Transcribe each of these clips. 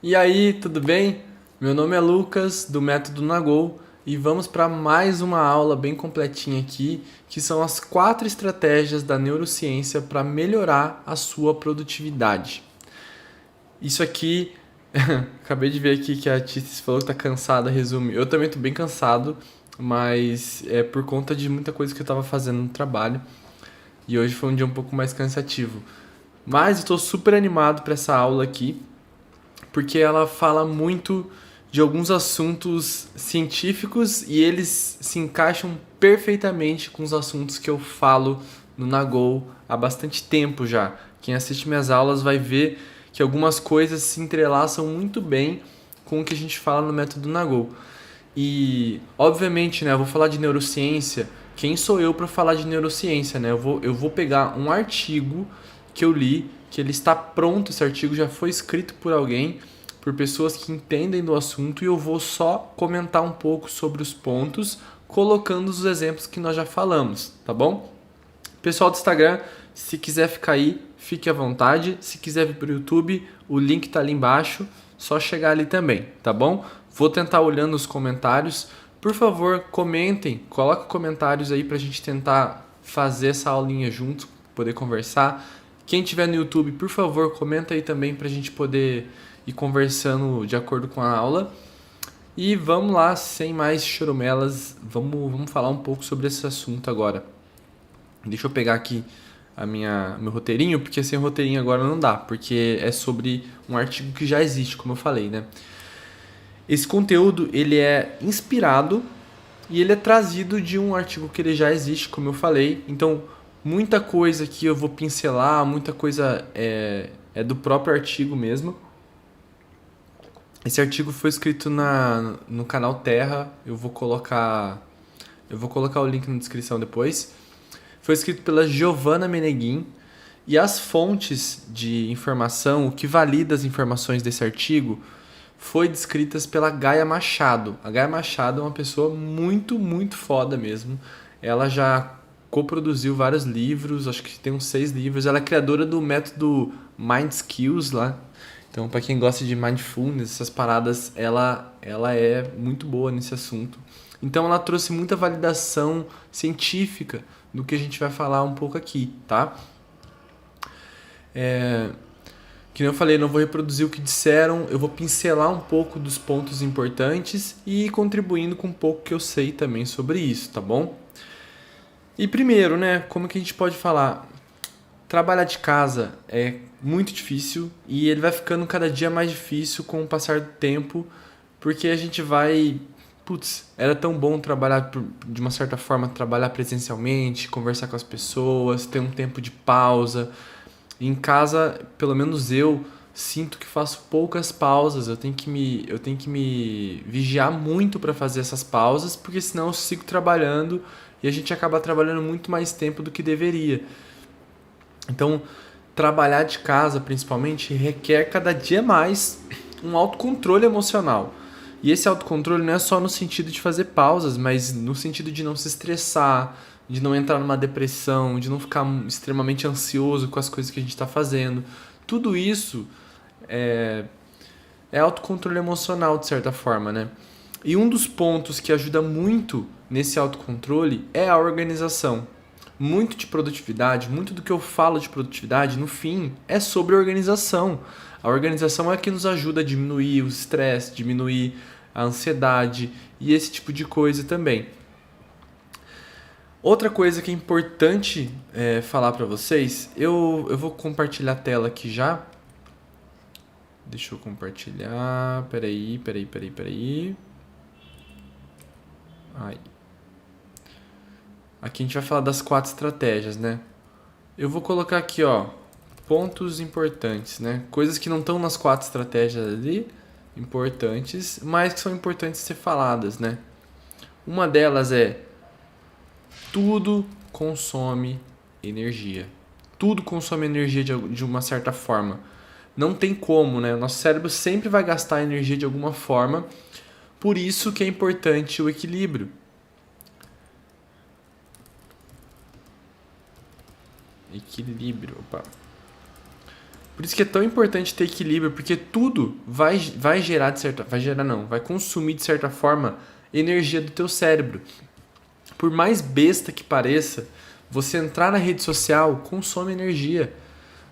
E aí, tudo bem? Meu nome é Lucas, do Método Nagol, e vamos para mais uma aula bem completinha aqui, que são as 4 estratégias da neurociência para melhorar a sua produtividade. Isso aqui, acabei de ver aqui que a Titis falou que tá cansada, resume. Eu também tô bem cansado, mas é por conta de muita coisa que eu tava fazendo no trabalho, e hoje foi um dia um pouco mais cansativo. Mas eu tô super animado para essa aula aqui, porque ela fala muito de alguns assuntos científicos e eles se encaixam perfeitamente com os assuntos que eu falo no Nagol há bastante tempo já. Quem assiste minhas aulas vai ver que algumas coisas se entrelaçam muito bem com o que a gente fala no método Nagol. E, obviamente, né, eu vou falar de neurociência. Quem sou eu para falar de neurociência, né? Eu vou pegar um artigo que eu li, que ele está pronto, esse artigo já foi escrito por alguém, por pessoas que entendem do assunto, e eu vou só comentar um pouco sobre os pontos, colocando os exemplos que nós já falamos, tá bom? Pessoal do Instagram, se quiser ficar aí, fique à vontade. Se quiser vir para o YouTube, o link tá ali embaixo, só chegar ali também, tá bom? Vou tentar olhando os comentários. Por favor, comentem, coloquem comentários aí pra gente tentar fazer essa aulinha junto, poder conversar. Quem tiver no YouTube, por favor, comenta aí também pra gente poder ir conversando de acordo com a aula. E vamos lá, sem mais chorumelas, vamos falar um pouco sobre esse assunto agora. Deixa eu pegar aqui meu roteirinho, porque sem roteirinho agora não dá, porque é sobre um artigo que já existe, como eu falei, né? Esse conteúdo, ele é inspirado e ele é trazido de um artigo que ele já existe, como eu falei. Então, muita coisa que eu vou pincelar, muita coisa é do próprio artigo mesmo. Esse artigo foi escrito no canal Terra, eu vou colocar o link na descrição depois. Foi escrito pela Giovanna Meneguin, e as fontes de informação, o que valida as informações desse artigo, foi descritas pela Gaia Machado. A Gaia Machado é uma pessoa muito, muito foda mesmo. Ela já coproduziu vários livros, acho que tem uns 6 livros. Ela é criadora do método Mind Skills lá. Então, para quem gosta de mindfulness, essas paradas, ela é muito boa nesse assunto. Então, ela trouxe muita validação científica do que a gente vai falar um pouco aqui, tá? Que nem eu falei, não vou reproduzir o que disseram, eu vou pincelar um pouco dos pontos importantes e ir contribuindo com um pouco que eu sei também sobre isso, tá bom? E primeiro, né, como que a gente pode falar? Trabalhar de casa é muito difícil e ele vai ficando cada dia mais difícil com o passar do tempo, porque a gente vai. Putz, era tão bom trabalhar, de uma certa forma, trabalhar presencialmente, conversar com as pessoas, ter um tempo de pausa. Em casa, pelo menos eu sinto que faço poucas pausas. Eu tenho que me vigiar muito para fazer essas pausas, porque senão eu sigo trabalhando e a gente acaba trabalhando muito mais tempo do que deveria. Então, trabalhar de casa, principalmente, requer cada dia mais um autocontrole emocional. E esse autocontrole não é só no sentido de fazer pausas, mas no sentido de não se estressar, de não entrar numa depressão, de não ficar extremamente ansioso com as coisas que a gente está fazendo. Tudo isso é autocontrole emocional, de certa forma, né? E um dos pontos que ajuda muito nesse autocontrole é a organização. Muito de produtividade, muito do que eu falo de produtividade, no fim, é sobre organização. A organização é a que nos ajuda a diminuir o estresse, diminuir a ansiedade e esse tipo de coisa também. Outra coisa que é importante falar para vocês, eu vou compartilhar a tela aqui já. Deixa eu compartilhar. Peraí. Aí. Aqui a gente vai falar das 4 estratégias, né? Eu vou colocar aqui, ó, pontos importantes, né? Coisas que não estão nas 4 estratégias ali, importantes, mas que são importantes ser faladas, né? Uma delas é: tudo consome energia. Tudo consome energia de uma certa forma. Não tem como, né? O nosso cérebro sempre vai gastar energia de alguma forma. Por isso que é importante o equilíbrio. Opa. Por isso que é tão importante ter equilíbrio, porque tudo vai gerar de certa... Vai gerar não, vai consumir de certa forma energia do teu cérebro. Por mais besta que pareça, você entrar na rede social consome energia.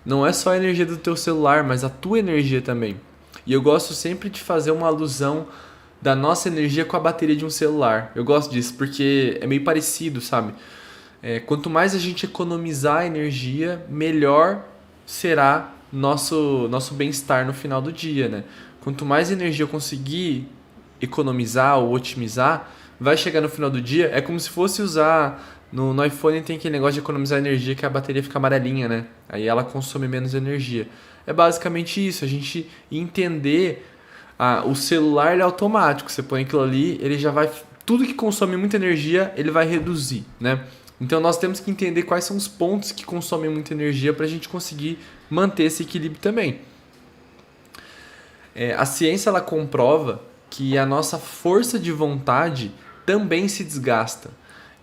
Não é só a energia do teu celular, mas a tua energia também. E eu gosto sempre de fazer uma alusão da nossa energia com a bateria de um celular. Eu gosto disso porque é meio parecido, sabe? Quanto mais a gente economizar energia, melhor será nosso bem-estar no final do dia, né? Quanto mais energia eu conseguir economizar ou otimizar, vai chegar no final do dia, é como se fosse usar... No iPhone tem aquele negócio de economizar energia que a bateria fica amarelinha, né? Aí ela consome menos energia. É basicamente isso, a gente entender... o celular ele é automático, você põe aquilo ali, ele já vai... Tudo que consome muita energia, ele vai reduzir, né? Então nós temos que entender quais são os pontos que consomem muita energia para a gente conseguir manter esse equilíbrio também. A ciência ela comprova que a nossa força de vontade também se desgasta.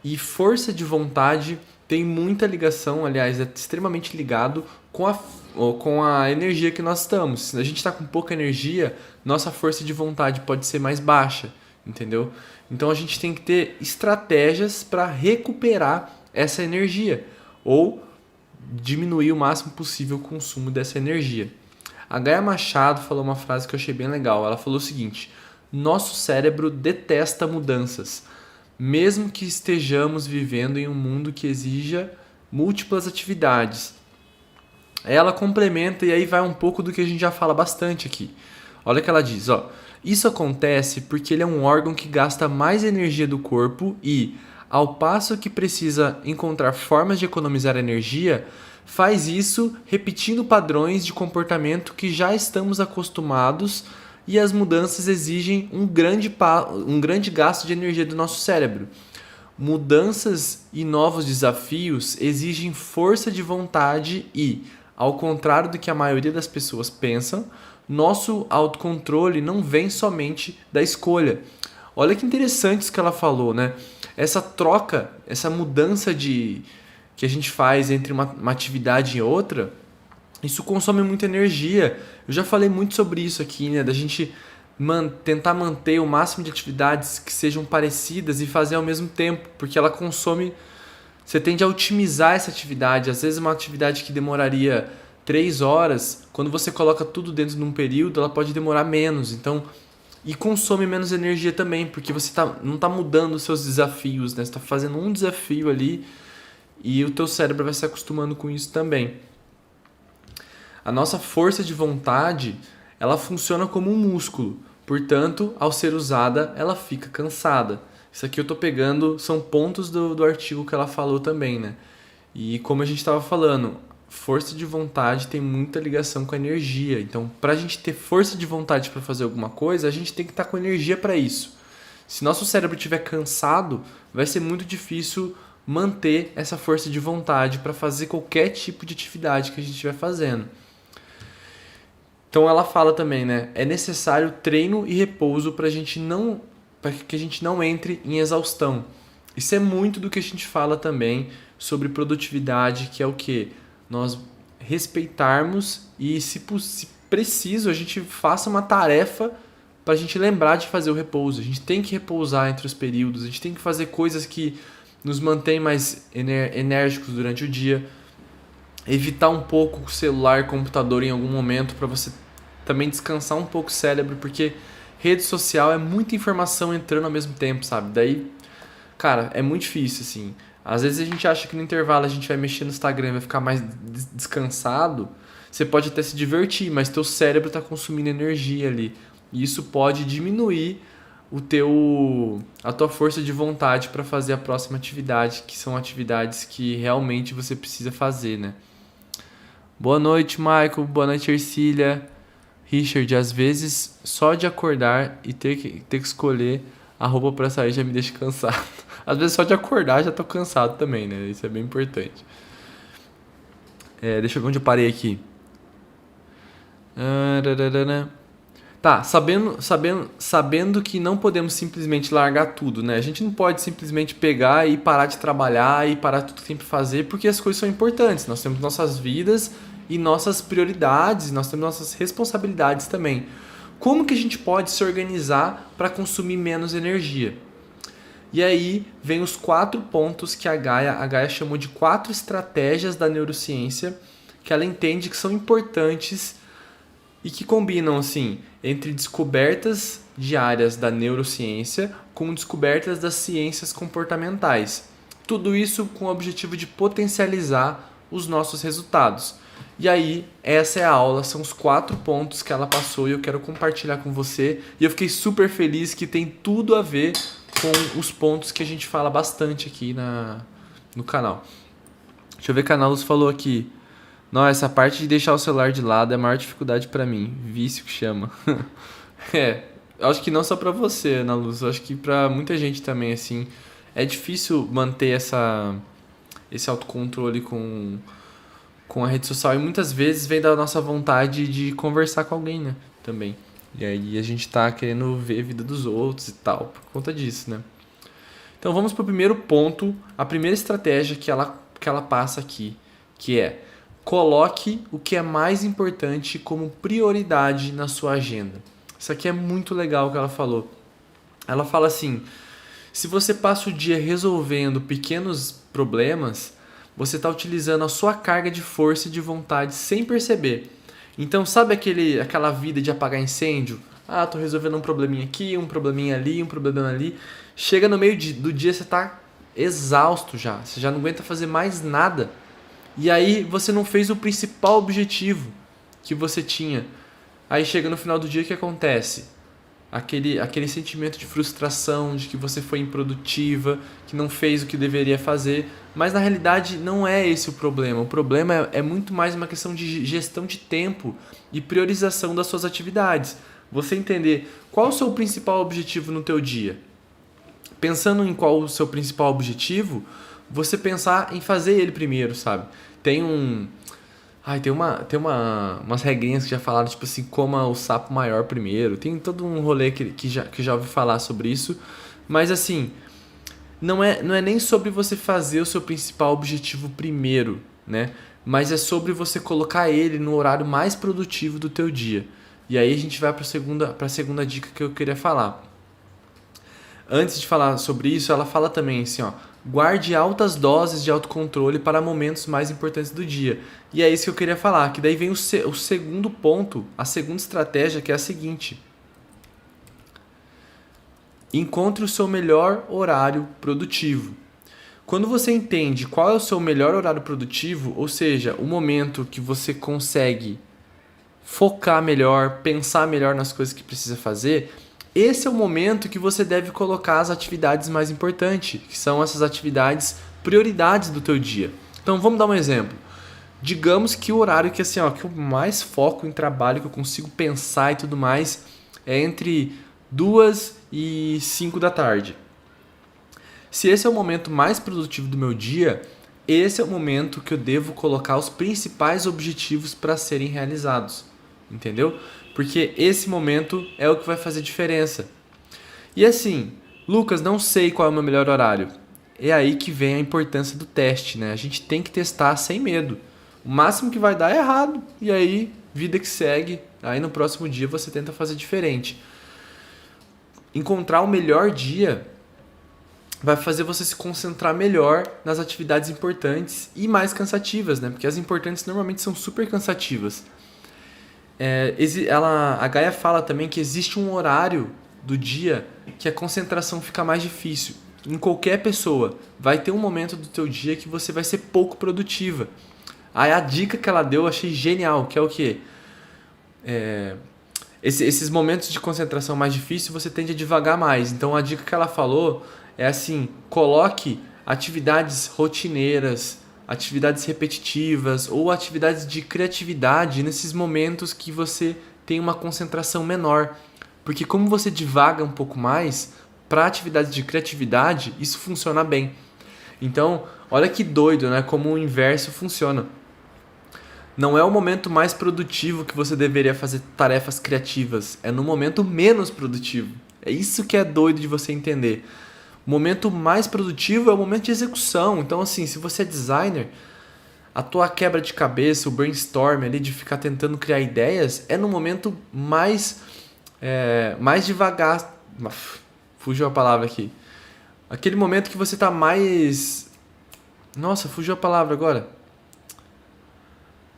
E força de vontade tem muita ligação, aliás, é extremamente ligado com a energia que nós estamos. Se a gente está com pouca energia, nossa força de vontade pode ser mais baixa, entendeu? Então a gente tem que ter estratégias para recuperar essa energia ou diminuir o máximo possível o consumo dessa energia. A Gaia Machado falou uma frase que eu achei bem legal. Ela falou o seguinte: nosso cérebro detesta mudanças, mesmo que estejamos vivendo em um mundo que exija múltiplas atividades. Ela complementa e aí vai um pouco do que a gente já fala bastante aqui. Olha o que ela diz, isso acontece porque ele é um órgão que gasta mais energia do corpo e, ao passo que precisa encontrar formas de economizar energia, faz isso repetindo padrões de comportamento que já estamos acostumados, e as mudanças exigem um grande gasto de energia do nosso cérebro. Mudanças e novos desafios exigem força de vontade e, ao contrário do que a maioria das pessoas pensam, nosso autocontrole não vem somente da escolha. Olha que interessante isso que ela falou, né? Essa troca, essa mudança que a gente faz entre uma atividade e outra, isso consome muita energia. Eu já falei muito sobre isso aqui, né? Da gente tentar manter o máximo de atividades que sejam parecidas e fazer ao mesmo tempo, porque ela consome... Você tende a otimizar essa atividade. Às vezes uma atividade que demoraria 3 horas, quando você coloca tudo dentro de um período, ela pode demorar menos. Então, e consome menos energia também, porque você não está mudando os seus desafios, né? Você está fazendo um desafio ali e o teu cérebro vai se acostumando com isso também. A nossa força de vontade, ela funciona como um músculo. Portanto, ao ser usada, ela fica cansada. Isso aqui eu estou pegando, são pontos do artigo que ela falou também, né? E como a gente estava falando, força de vontade tem muita ligação com a energia. Então, para a gente ter força de vontade para fazer alguma coisa, a gente tem que estar com energia para isso. Se nosso cérebro estiver cansado, vai ser muito difícil manter essa força de vontade para fazer qualquer tipo de atividade que a gente estiver fazendo. Então ela fala também, né? É necessário treino e repouso para que a gente não entre em exaustão. Isso é muito do que a gente fala também sobre produtividade, que é o quê? Nós respeitarmos e, se preciso, a gente faça uma tarefa para a gente lembrar de fazer o repouso. A gente tem que repousar entre os períodos, a gente tem que fazer coisas que nos mantêm mais enérgicos durante o dia. Evitar um pouco o celular e computador em algum momento para você também descansar um pouco o cérebro, porque rede social é muita informação entrando ao mesmo tempo, sabe? Daí, cara, é muito difícil, assim. Às vezes a gente acha que no intervalo a gente vai mexer no Instagram e vai ficar mais descansado. Você pode até se divertir, mas teu cérebro está consumindo energia ali. E isso pode diminuir a tua força de vontade para fazer a próxima atividade, que são atividades que realmente você precisa fazer, né? Boa noite, Michael. Boa noite, Ercília. Richard, às vezes só de acordar e ter que escolher a roupa para sair já me deixa cansado. Às vezes só de acordar já tô cansado também, né? Isso é bem importante. Deixa eu ver onde eu parei aqui. Tá, sabendo que não podemos simplesmente largar tudo, né? A gente não pode simplesmente pegar e parar de trabalhar e parar tudo que tem pra fazer, porque as coisas são importantes. Nós temos nossas vidas e nossas prioridades, nós temos nossas responsabilidades também. Como que a gente pode se organizar para consumir menos energia? E aí vem os 4 pontos que a Gaia chamou de 4 estratégias da neurociência que ela entende que são importantes e que combinam assim entre descobertas de áreas da neurociência com descobertas das ciências comportamentais. Tudo isso com o objetivo de potencializar os nossos resultados. E aí, essa é a aula, são os 4 pontos que ela passou e eu quero compartilhar com você. E eu fiquei super feliz que tem tudo a ver com os pontos que a gente fala bastante aqui no canal. Deixa eu ver que a Ana Luz falou aqui. Não, essa parte de deixar o celular de lado é a maior dificuldade pra mim. Vício que chama. Eu acho que não só pra você, Ana Luz. Eu acho que pra muita gente também, assim. É difícil manter esse autocontrole com a rede social. E muitas vezes vem da nossa vontade de conversar com alguém, né? Também. E aí a gente tá querendo ver a vida dos outros e tal. Por conta disso, né? Então vamos pro primeiro ponto. A primeira estratégia que ela passa aqui. Que é... Coloque o que é mais importante como prioridade na sua agenda. Isso aqui é muito legal que ela falou. Ela fala assim, se você passa o dia resolvendo pequenos problemas, você está utilizando a sua carga de força e de vontade sem perceber. Então sabe aquela vida de apagar incêndio? Ah, tô resolvendo um probleminha aqui, um probleminha ali, um problema ali. Chega no meio do dia, você está exausto já. Você já não aguenta fazer mais nada. E aí você não fez o principal objetivo que você tinha. Aí chega no final do dia, o que acontece? Aquele sentimento de frustração, de que você foi improdutiva, que não fez o que deveria fazer. Mas na realidade não é esse o problema. O problema é muito mais uma questão de gestão de tempo e priorização das suas atividades. Você entender qual é o seu principal objetivo no teu dia. Pensando em qual o seu principal objetivo, você pensar em fazer ele primeiro, sabe? Tem umas regrinhas que já falaram, tipo assim, coma o sapo maior primeiro. Tem todo um rolê que já ouvi falar sobre isso. Mas assim, não é nem sobre você fazer o seu principal objetivo primeiro, né? Mas é sobre você colocar ele no horário mais produtivo do teu dia. E aí a gente vai para a segunda dica que eu queria falar. Antes de falar sobre isso, ela fala também assim, ó, guarde altas doses de autocontrole para momentos mais importantes do dia. E é isso que eu queria falar, que daí vem o segundo ponto, a segunda estratégia, que é a seguinte. Encontre o seu melhor horário produtivo. Quando você entende qual é o seu melhor horário produtivo, ou seja, o momento que você consegue focar melhor, pensar melhor nas coisas que precisa fazer, esse é o momento que você deve colocar as atividades mais importantes, que são essas atividades prioridades do teu dia. Então vamos dar um exemplo. Digamos que o horário que assim, ó, que eu mais foco em trabalho, que eu consigo pensar e tudo mais, é entre 2 e 5 da tarde. Se esse é o momento mais produtivo do meu dia, esse é o momento que eu devo colocar os principais objetivos para serem realizados. Entendeu? Porque esse momento é o que vai fazer diferença. E assim, Lucas, não sei qual é o meu melhor horário. É aí que vem a importância do teste, né? A gente tem que testar sem medo. O máximo que vai dar é errado. E aí, vida que segue. Aí no próximo dia você tenta fazer diferente. Encontrar o melhor dia vai fazer você se concentrar melhor nas atividades importantes e mais cansativas, né? Porque as importantes normalmente são super cansativas. A Gaia fala também que existe um horário do dia que a concentração fica mais difícil. Em qualquer pessoa, vai ter um momento do teu dia que você vai ser pouco produtiva. Aí a dica que ela deu eu achei genial, que é o quê? Esses momentos de concentração mais difícil você tende a devagar mais. Então a dica que ela falou é assim, coloque atividades rotineiras, atividades repetitivas ou atividades de criatividade nesses momentos que você tem uma concentração menor. Porque como você divaga um pouco mais, para atividades de criatividade, isso funciona bem. Então, olha que doido, né? Como o inverso funciona. Não é o momento mais produtivo que você deveria fazer tarefas criativas, é no momento menos produtivo. É isso que é doido de você entender. O momento mais produtivo é o momento de execução. Então, assim, se você é designer, a tua quebra de cabeça, o brainstorm ali de ficar tentando criar ideias, é no momento mais devagar. Fugiu a palavra aqui. Aquele momento que você tá mais... Nossa, fugiu a palavra agora.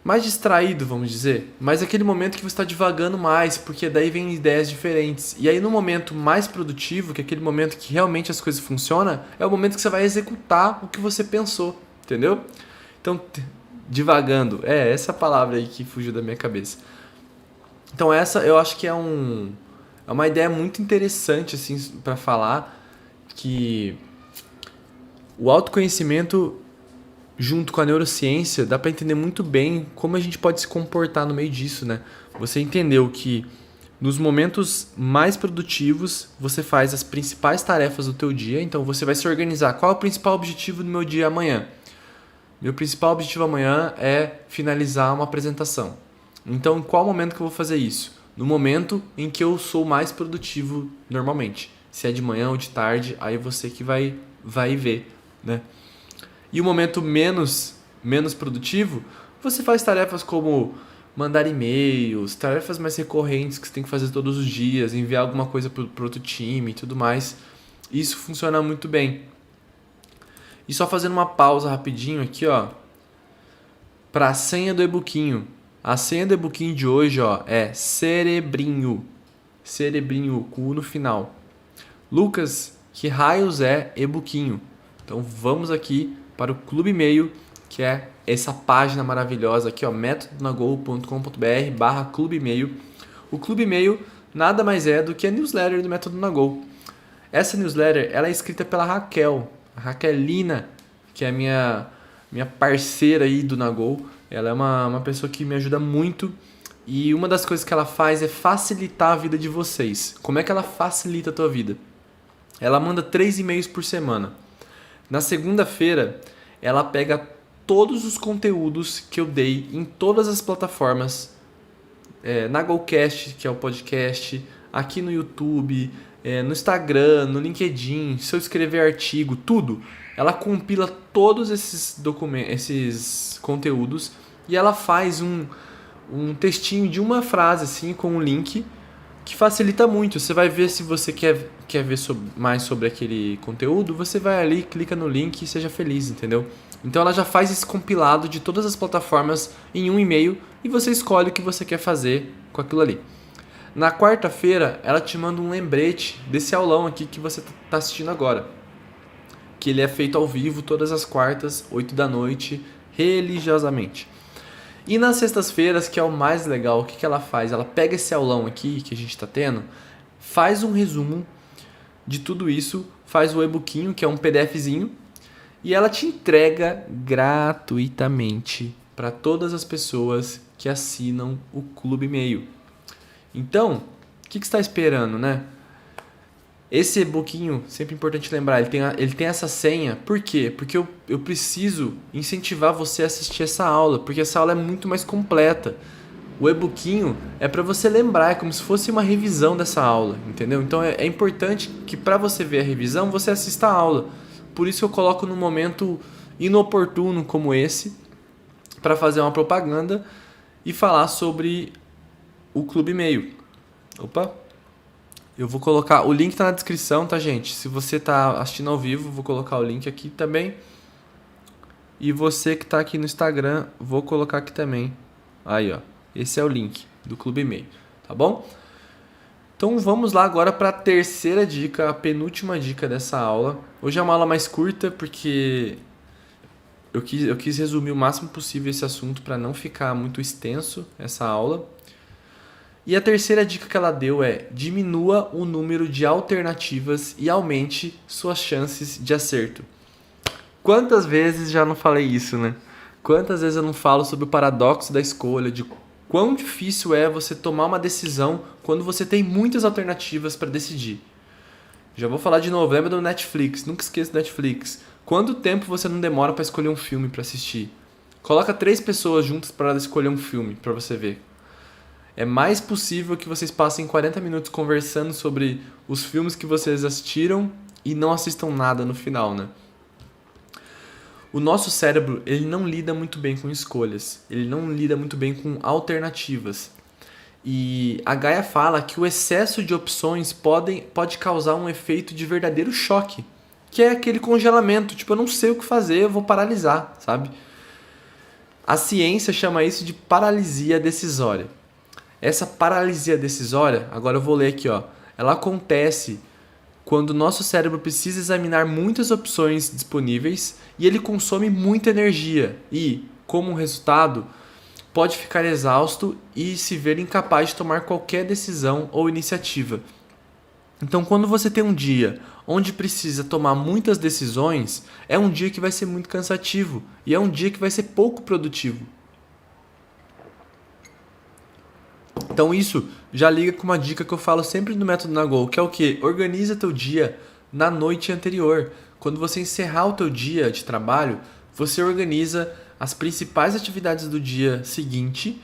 Mais distraído, vamos dizer. Mas aquele momento que você está divagando mais, porque daí vem ideias diferentes. E aí no momento mais produtivo, que é aquele momento que realmente as coisas funcionam, é o momento que você vai executar o que você pensou, entendeu? Então, divagando, essa palavra aí que fugiu da minha cabeça. Então essa eu acho que é uma ideia muito interessante assim para falar, que o autoconhecimento junto com a neurociência, dá para entender muito bem como a gente pode se comportar no meio disso, né? Você entendeu que nos momentos mais produtivos, você faz as principais tarefas do teu dia, então você vai se organizar. Qual é o principal objetivo do meu dia amanhã? Meu principal objetivo amanhã é finalizar uma apresentação. Então, em qual momento que eu vou fazer isso? No momento em que eu sou mais produtivo normalmente. Se é de manhã ou de tarde, aí você que vai ver, né? E o momento menos produtivo, você faz tarefas como mandar e-mails, tarefas mais recorrentes que você tem que fazer todos os dias, enviar alguma coisa para outro time e tudo mais. Isso funciona muito bem. E só fazendo uma pausa rapidinho aqui, ó, para a senha do e-bookinho. A senha do e-bookinho de hoje, ó, é cerebrinho. Cerebrinho, com U no final. Lucas, que raios é e-bookinho? Então vamos aqui para o Clube E-mail, que é essa página maravilhosa aqui, ó, metodonagol.com.br/Clube E-mail. O Clube E-mail nada mais é do que a newsletter do Método Nagol. Essa newsletter ela é escrita pela Raquel, a Raquelina, que é minha parceira aí do Nagol. Ela é uma pessoa que me ajuda muito e uma das coisas que ela faz é facilitar a vida de vocês. Como é que ela facilita a tua vida? Ela manda 3 e-mails por semana. Na segunda-feira, ela pega todos os conteúdos que eu dei em todas as plataformas, na Golcast, que é o podcast, aqui no YouTube, no Instagram, no LinkedIn, se eu escrever artigo, tudo. Ela compila todos esses conteúdos e ela faz um textinho de uma frase assim, com um link, que facilita muito. Você vai ver, se você quer ver mais sobre aquele conteúdo, você vai ali, clica no link e seja feliz, entendeu? Então ela já faz esse compilado de todas as plataformas em um e-mail e você escolhe o que você quer fazer com aquilo ali. Na quarta-feira, ela te manda um lembrete desse aulão aqui que você está assistindo agora, que ele é feito ao vivo todas as quartas, 8 da noite, religiosamente. E nas sextas-feiras, que é o mais legal, o que ela faz? Ela pega esse aulão aqui que a gente está tendo, faz um resumo de tudo isso, faz o e-bookinho, que é um PDFzinho, e ela te entrega gratuitamente para todas as pessoas que assinam o Clube E-mail. Então, o que você está esperando, né? Esse e-bookinho, sempre importante lembrar, ele tem essa senha. Por quê? Porque eu preciso incentivar você a assistir essa aula, porque essa aula é muito mais completa. O e-bookinho é para você lembrar, é como se fosse uma revisão dessa aula, entendeu? Então é importante que para você ver a revisão, você assista a aula. Por isso eu coloco num momento inoportuno como esse, para fazer uma propaganda e falar sobre o Clube E-mail. Opa! Eu vou colocar, o link tá na descrição, tá, gente? Se você tá assistindo ao vivo, vou colocar o link aqui também. E você que tá aqui no Instagram, vou colocar aqui também. Aí, ó. Esse é o link do Clube E-mail, tá bom? Então vamos lá agora para a terceira dica, a penúltima dica dessa aula. Hoje é uma aula mais curta porque eu quis resumir o máximo possível esse assunto para não ficar muito extenso essa aula. E a terceira dica que ela deu é: diminua o número de alternativas e aumente suas chances de acerto. Quantas vezes já não falei isso, né? Quantas vezes eu não falo sobre o paradoxo da escolha, de quão difícil é você tomar uma decisão quando você tem muitas alternativas para decidir. Já vou falar de novo, lembra do Netflix, nunca esqueça do Netflix. Quanto tempo você não demora para escolher um filme para assistir? Coloca 3 pessoas juntas para escolher um filme para você ver. É mais possível que vocês passem 40 minutos conversando sobre os filmes que vocês assistiram e não assistam nada no final, né? O nosso cérebro, ele não lida muito bem com escolhas, ele não lida muito bem com alternativas. E a Gaia fala que o excesso de opções pode causar um efeito de verdadeiro choque, que é aquele congelamento, tipo, eu não sei o que fazer, eu vou paralisar, sabe? A ciência chama isso de paralisia decisória. Essa paralisia decisória, agora eu vou ler aqui, ó, ela acontece quando o nosso cérebro precisa examinar muitas opções disponíveis e ele consome muita energia e, como resultado, pode ficar exausto e se ver incapaz de tomar qualquer decisão ou iniciativa. Então, quando você tem um dia onde precisa tomar muitas decisões, é um dia que vai ser muito cansativo e é um dia que vai ser pouco produtivo. Então isso já liga com uma dica que eu falo sempre no método Nagol, que é o quê? Organiza teu dia na noite anterior. Quando você encerrar o teu dia de trabalho, você organiza as principais atividades do dia seguinte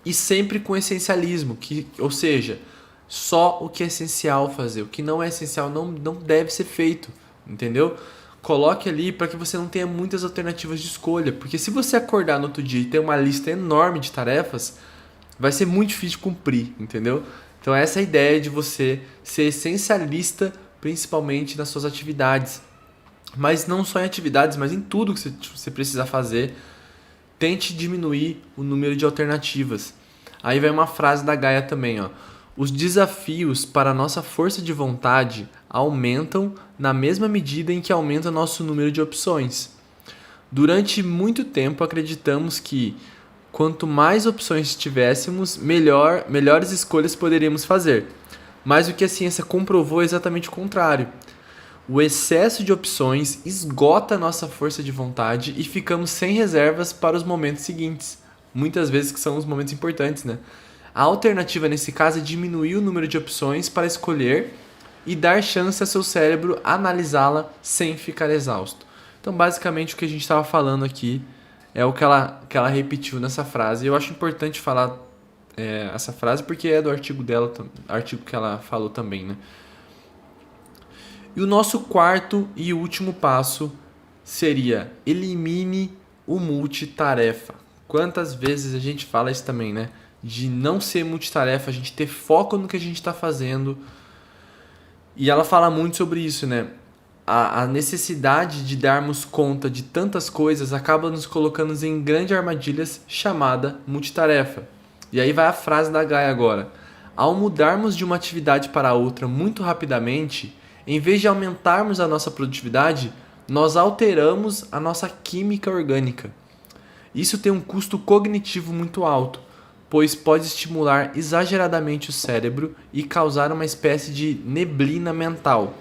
e sempre com essencialismo, ou seja, só o que é essencial fazer, o que não é essencial não deve ser feito, entendeu? Coloque ali para que você não tenha muitas alternativas de escolha, porque se você acordar no outro dia e ter uma lista enorme de tarefas, vai ser muito difícil de cumprir, entendeu? Então essa é a ideia de você ser essencialista, principalmente nas suas atividades. Mas não só em atividades, mas em tudo que você precisa fazer. Tente diminuir o número de alternativas. Aí vai uma frase da Gaia também, ó. Os desafios para a nossa força de vontade aumentam na mesma medida em que aumenta nosso número de opções. Durante muito tempo acreditamos que quanto mais opções tivéssemos, melhores escolhas poderíamos fazer. Mas o que a ciência comprovou é exatamente o contrário. O excesso de opções esgota a nossa força de vontade e ficamos sem reservas para os momentos seguintes. Muitas vezes que são os momentos importantes, né? A alternativa nesse caso é diminuir o número de opções para escolher e dar chance a seu cérebro analisá-la sem ficar exausto. Então, basicamente, o que a gente estava falando aqui é o que ela repetiu nessa frase. Eu acho importante falar essa frase porque é do artigo dela, artigo que ela falou também, né? E o nosso quarto e último passo seria elimine o multitarefa. Quantas vezes a gente fala isso também, né? De não ser multitarefa, a gente ter foco no que a gente está fazendo. E ela fala muito sobre isso, né? A necessidade de darmos conta de tantas coisas acaba nos colocando em grandes armadilhas chamada multitarefa. E aí vai a frase da Gaia agora. Ao mudarmos de uma atividade para outra muito rapidamente, em vez de aumentarmos a nossa produtividade, nós alteramos a nossa química orgânica. Isso tem um custo cognitivo muito alto, pois pode estimular exageradamente o cérebro e causar uma espécie de neblina mental,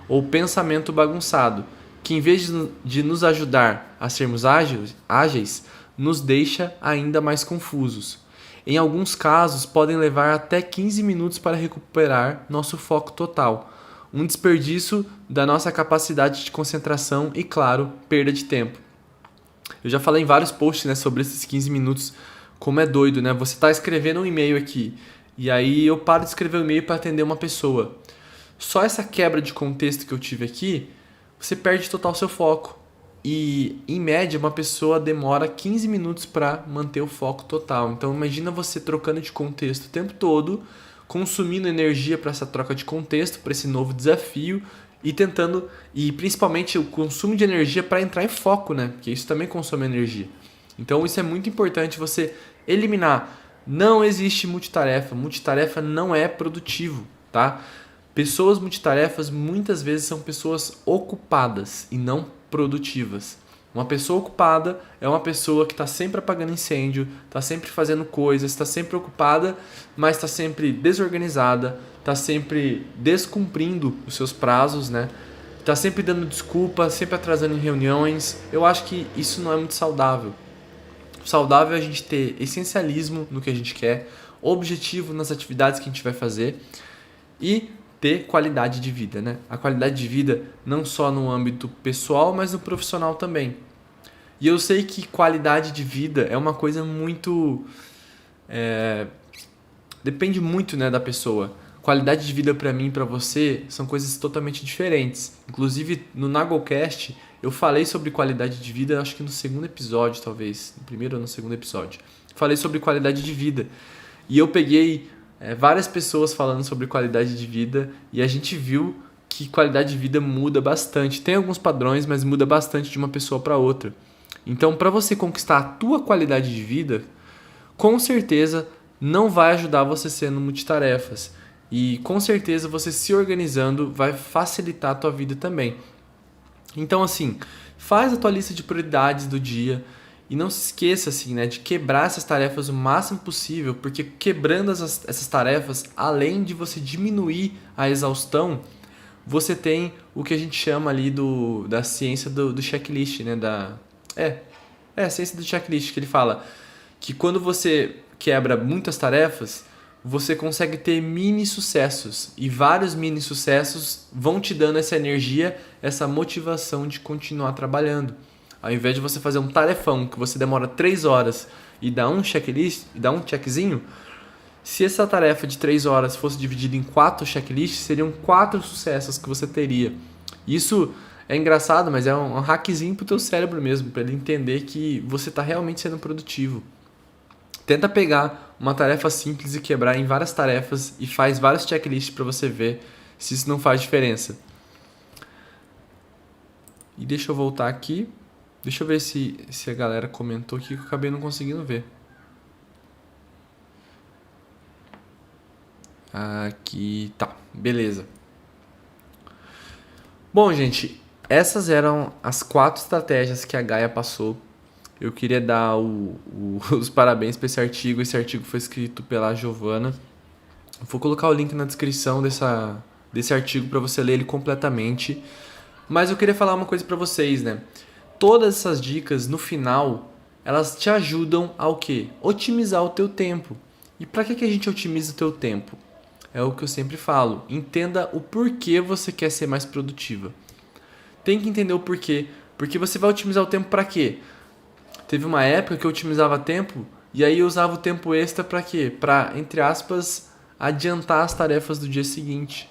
ou pensamento bagunçado, que em vez de nos ajudar a sermos ágeis, nos deixa ainda mais confusos. Em alguns casos, podem levar até 15 minutos para recuperar nosso foco total, um desperdício da nossa capacidade de concentração e, claro, perda de tempo. Eu já falei em vários posts, né, sobre esses 15 minutos, como é doido, né? Você está escrevendo um e-mail aqui, e aí eu paro de escrever o e-mail para atender uma pessoa. Só essa quebra de contexto que eu tive aqui, você perde total seu foco. E, em média, uma pessoa demora 15 minutos para manter o foco total. Então, imagina você trocando de contexto o tempo todo, consumindo energia para essa troca de contexto, para esse novo desafio e principalmente o consumo de energia para entrar em foco, né? Porque isso também consome energia. Então, isso é muito importante você eliminar. Não existe multitarefa. Multitarefa não é produtivo, tá? Pessoas multitarefas muitas vezes são pessoas ocupadas e não produtivas. Uma pessoa ocupada é uma pessoa que está sempre apagando incêndio, está sempre fazendo coisas, está sempre ocupada, mas está sempre desorganizada, está sempre descumprindo os seus prazos, né? Está sempre dando desculpa, sempre atrasando em reuniões. Eu acho que isso não é muito saudável. O saudável é a gente ter essencialismo no que a gente quer, objetivo nas atividades que a gente vai fazer e ter qualidade de vida, né? A qualidade de vida não só no âmbito pessoal, mas no profissional também. E eu sei que qualidade de vida é uma coisa muito... depende muito, né, da pessoa. Qualidade de vida para mim e para você são coisas totalmente diferentes. Inclusive, no Nagolcast, Eu falei sobre qualidade de vida, acho que no segundo episódio, talvez. No primeiro ou no segundo episódio. Falei sobre qualidade de vida. E eu peguei várias pessoas falando sobre qualidade de vida e a gente viu que qualidade de vida muda bastante. Tem alguns padrões, mas muda bastante de uma pessoa para outra. Então, para você conquistar a tua qualidade de vida, com certeza não vai ajudar você sendo multitarefas. E com certeza você se organizando vai facilitar a tua vida também. Então, assim, faz a tua lista de prioridades do dia e não se esqueça, assim, né, de quebrar essas tarefas o máximo possível, porque quebrando essas tarefas, além de você diminuir a exaustão, você tem o que a gente chama ali da ciência do checklist, né, a ciência do checklist, que ele fala que quando você quebra muitas tarefas, você consegue ter mini sucessos e vários mini sucessos vão te dando essa energia, essa motivação de continuar trabalhando. Ao invés de você fazer um tarefão que você demora 3 horas e dá um checklist, e dá um checkzinho, se essa tarefa de 3 horas fosse dividida em 4 checklists, seriam 4 sucessos que você teria. Isso é engraçado, mas é um hackzinho pro teu cérebro mesmo, para ele entender que você está realmente sendo produtivo. Tenta pegar uma tarefa simples e quebrar em várias tarefas e faz vários checklists para você ver se isso não faz diferença. E deixa eu voltar aqui. Deixa eu ver se a galera comentou aqui que eu acabei não conseguindo ver. Aqui, tá, beleza. Bom, gente, essas eram as 4 estratégias que a Gaia passou. Eu queria dar os parabéns para esse artigo. Esse artigo foi escrito pela Giovana. Vou colocar o link na descrição desse artigo para você ler ele completamente. Mas eu queria falar uma coisa para vocês, né? Todas essas dicas, no final, elas te ajudam a o quê? Otimizar o teu tempo. E para que a gente otimiza o teu tempo? É o que eu sempre falo. Entenda o porquê você quer ser mais produtiva. Tem que entender o porquê. Porque você vai otimizar o tempo para quê? Teve uma época que eu otimizava tempo e aí eu usava o tempo extra para quê? Para, entre aspas, adiantar as tarefas do dia seguinte.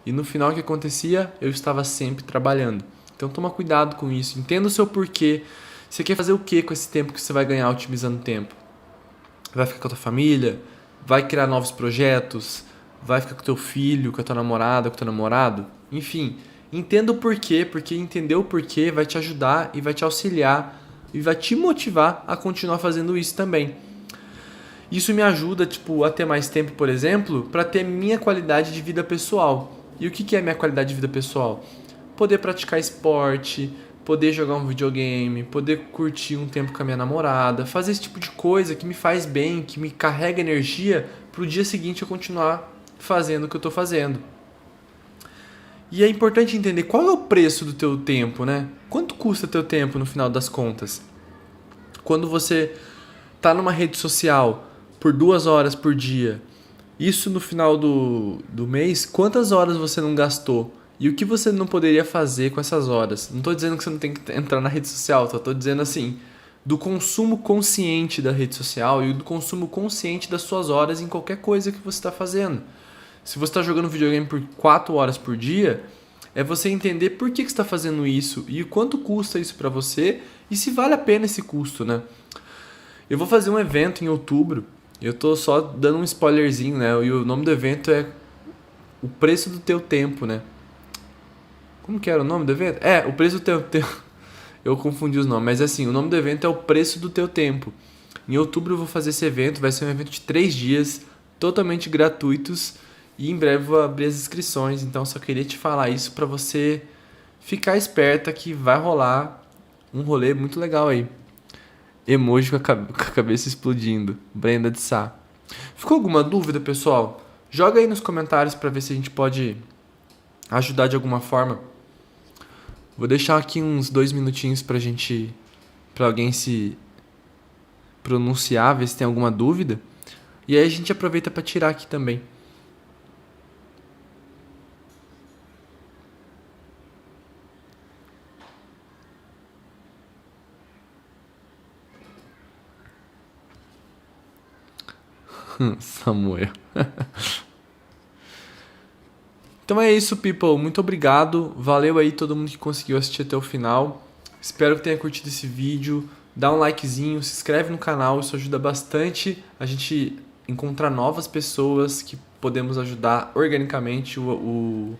E no final o que acontecia? Eu estava sempre trabalhando. Então toma cuidado com isso. Entenda o seu porquê. Você quer fazer o que com esse tempo que você vai ganhar otimizando o tempo? Vai ficar com a tua família? Vai criar novos projetos? Vai ficar com teu filho, com a tua namorada, com o teu namorado? Enfim, entenda o porquê, porque entender o porquê vai te ajudar e vai te auxiliar e vai te motivar a continuar fazendo isso também. Isso me ajuda, a ter mais tempo, por exemplo, para ter minha qualidade de vida pessoal. E o que é minha qualidade de vida pessoal? Poder praticar esporte, poder jogar um videogame, poder curtir um tempo com a minha namorada, fazer esse tipo de coisa que me faz bem, que me carrega energia para o dia seguinte eu continuar fazendo o que eu estou fazendo. E é importante entender qual é o preço do teu tempo, né? Quanto custa teu tempo no final das contas? Quando você está numa rede social por 2 horas por dia, isso no final do mês, quantas horas você não gastou? E o que você não poderia fazer com essas horas? Não estou dizendo que você não tem que entrar na rede social, estou dizendo assim, do consumo consciente da rede social e do consumo consciente das suas horas em qualquer coisa que você está fazendo. Se você está jogando videogame por 4 horas por dia, é você entender por que você está fazendo isso e o quanto custa isso para você e se vale a pena esse custo, né? Eu vou fazer um evento em outubro, eu tô só dando um spoilerzinho, né? E o nome do evento é o preço do teu tempo, né? Como que era o nome do evento? O preço do teu tempo. Eu confundi os nomes, mas assim, o nome do evento é o preço do teu tempo. Em outubro eu vou fazer esse evento, vai ser um evento de 3 dias, totalmente gratuitos. E em breve vou abrir as inscrições, então só queria te falar isso para você ficar esperta que vai rolar um rolê muito legal aí. Emoji com a cabeça explodindo. Brenda de Sá. Ficou alguma dúvida, pessoal? Joga aí nos comentários para ver se a gente pode ajudar de alguma forma. Vou deixar aqui uns 2 minutinhos para alguém se pronunciar, ver se tem alguma dúvida. E aí a gente aproveita para tirar aqui também. Samuel. Então é isso, people. Muito obrigado. Valeu aí todo mundo que conseguiu assistir até o final. Espero que tenha curtido esse vídeo. Dá um likezinho, se inscreve no canal, isso ajuda bastante a gente encontrar novas pessoas que podemos ajudar organicamente. O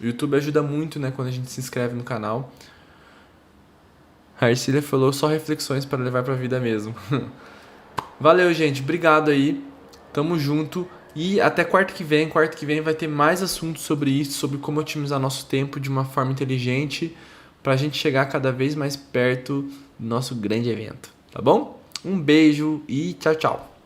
YouTube ajuda muito, né, quando a gente se inscreve no canal. A Ercília falou só reflexões para levar para a vida mesmo. Valeu, gente. Obrigado aí. Tamo junto. E até quarta que vem. Quarta que vem vai ter mais assuntos sobre isso, sobre como otimizar nosso tempo de uma forma inteligente para a gente chegar cada vez mais perto do nosso grande evento. Tá bom? Um beijo e tchau, tchau.